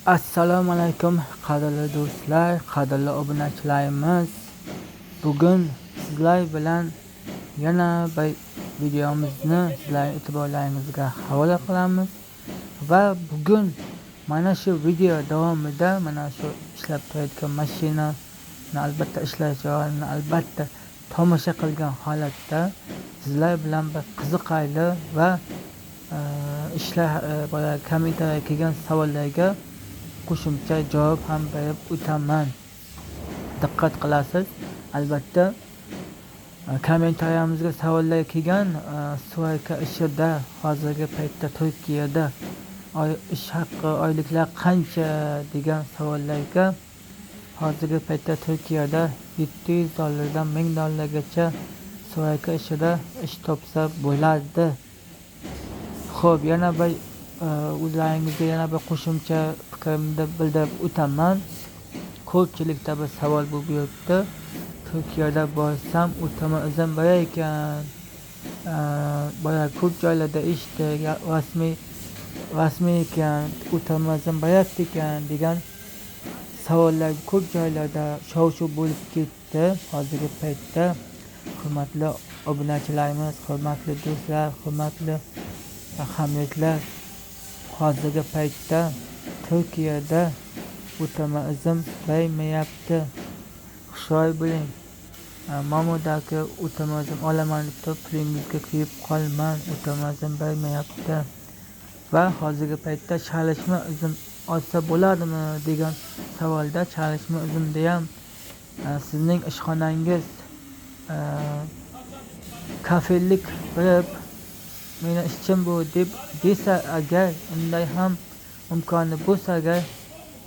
Assalomu alaykum qadrli do'stlar, qadrli obunachilarimiz. Bugun sizlar bilan yana bir videomizni sizlar e'tiborlaringizga havola qilamiz va bugun mana shu video davomida mana shu ishlab turayotgan mashinani albatta ishlash joyini albatta tomosha qilgan holatda sizlar bilan bir qiziqarli va ishlar kommentariyga kelgan savollarga qo'shimcha javob ham berib o'taman. Diqqat qilasiz. Albatta kommentariyamizga savollar kelgan Suayka ishida hozirgi paytda Turkiyada ish haqqi oyliklar qancha degan savollarga hozirgi paytda Turkiyada $700 dan $1000 Suayka ishida ish topsa bo'ladi. Xo'p, yana bir o'zlaringizga yana bir qo'shimcha fikrimni bildirib o'taman. Ko'pchilikda bir savol bo'lib yuribdi. Turkiyada borsam o'tama-izim bor ekan, boya ko'p joylarda eshitdik, rasmiy ekan, o'tama-izim boryapti ekan degan savollar ko'p joylarda shov-shuv bo'lib ketdi hozirgi paytda. Hurmatli obunachilarimiz, hurmatli do'stlar, hurmatli hamyurtlar, hozirgi paytda Turkiyada o'tama-izim bermayapti. Hushyor bo'ling. Mamudaki o'tama-izim olaman deb turib pulingizga kuyib qolmang, o'tama-izim bermayapti. Va hozirgi paytda chalishma izim olsa bo'ladimi degan savolda chalishma izimda ham sizning ishxonangiz kafillik berib meni ishchim bu deb desa agar, unday ham imkoni bo'lsa agar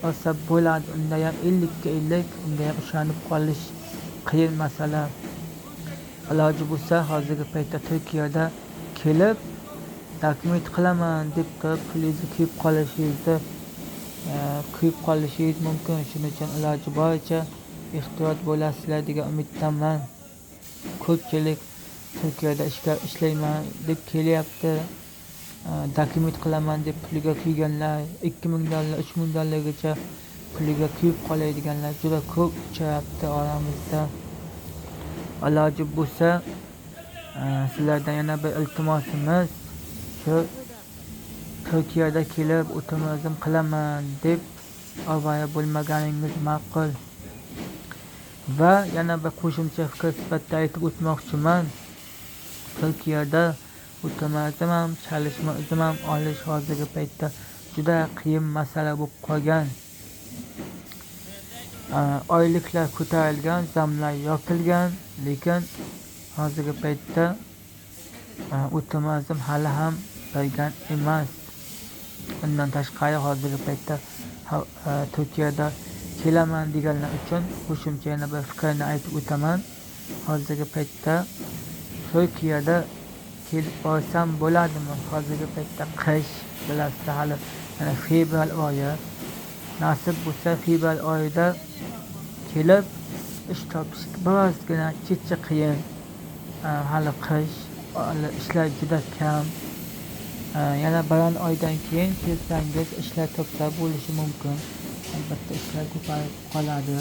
olsa bo'ladi. Unda ham 50 ga 50, unga ham ishonib qolish qiyin masala. Iloji bo'lsa hozirgi paytda Turkiyada kelib dokument qilaman deb turib pulingizni kuyib qolishingiz mumkin. Shuning uchun iloji boricha ehtiyot bo'lasizlar degan umiddaman. Ko'pchilik Turkiyada ishlayman deb kelyapti. Dokument qilaman deb puliga kuyganlar, $2000, $3000gacha puliga kuyib qoladiganlar juda ko'p uchrayapti oramizda. Iloji bo'lsa sizlardan yana bir iltimosimiz shu Turkiyada kelib o'tama-izim qilaman deb avvalo bo'lmaganingiz ma'qul. Va yana bir qo'shimcha fikr sifatida aytib o'tmoqchiman. Turkiyada o'tama-izim ham, chalishma izim ham olish hozirgi paytda juda qiyin masala bo'lib qolgan. Oyliklar ko'tarilgan, zamlar yopilgan, lekin hozirgi paytda o'tama-izim hali ham bergan emas. Undan tashqari hozirgi paytda Turkiyada kelaman deganlar uchun qo'shimcha yana bir fikrni aytib o'taman. Hozirgi paytda Turkiyada kelib borsam bo'ladimi? Hozirgi paytda qish, bilasizlar, hali mana fevral oyi. Nasib bo'lsa fevral oyida kelib ish topish birozgina checha qiyin. Hali qish, ishlar juda kam. Yana bir oydan keyin kelsangiz ishlar topsa bo'lishi mumkin. Albatta ishlar ko'payib qoladi.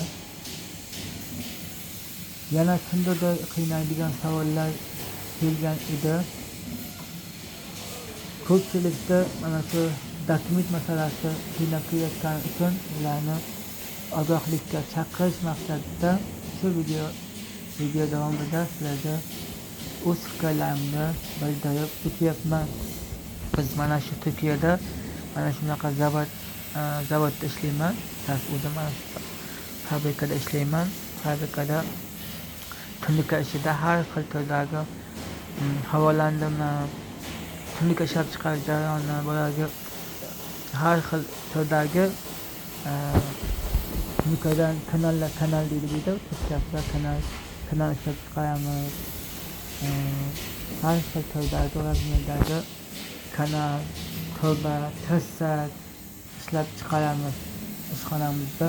Yana kimdadir qiynaydigan savollar kelgan edi. Ko'pchilikda mana shu dokument masalasi qiynab kelayotgani uchun ularni ogohlikka chaqirish maqsadida shu video davomida sizlarga o'z fikrlarimni bildirib o'tyapman. Biz mana shu Turkiyada mana shunaqa zavodda ishlayman. O'zim fabrikada ishlayman. Fabrikada tunika ishida har xil turdagi havolandim. Tunika ishlab chiqarish jarayoni bo'yicha har xil turdagi tunikadan kanal deydi turkchasida kanal ishlab chiqaramiz. Har xil turdagi razmerdagi kanal, to'ba, tirsak ishlab chiqaramiz. Ishxonamizda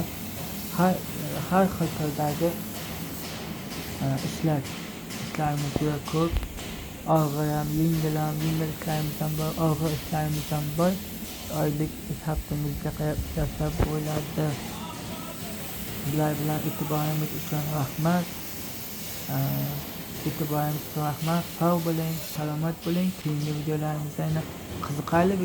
har xil turdagi ishlarimiz juda ko'p. Og'ir ham, yengil ishlarimiz ham bor, og'ir ishlarimiz ham bor. oylik ish haftamizga qarab ishlasa bo'ladi. Sizlar bilan e'tiboringiz uchun rahmat. E'tiboringiz uchun rahmat. Sog' bo'ling, salomat bo'ling. Keyingi videolarimizda yana qiziqarli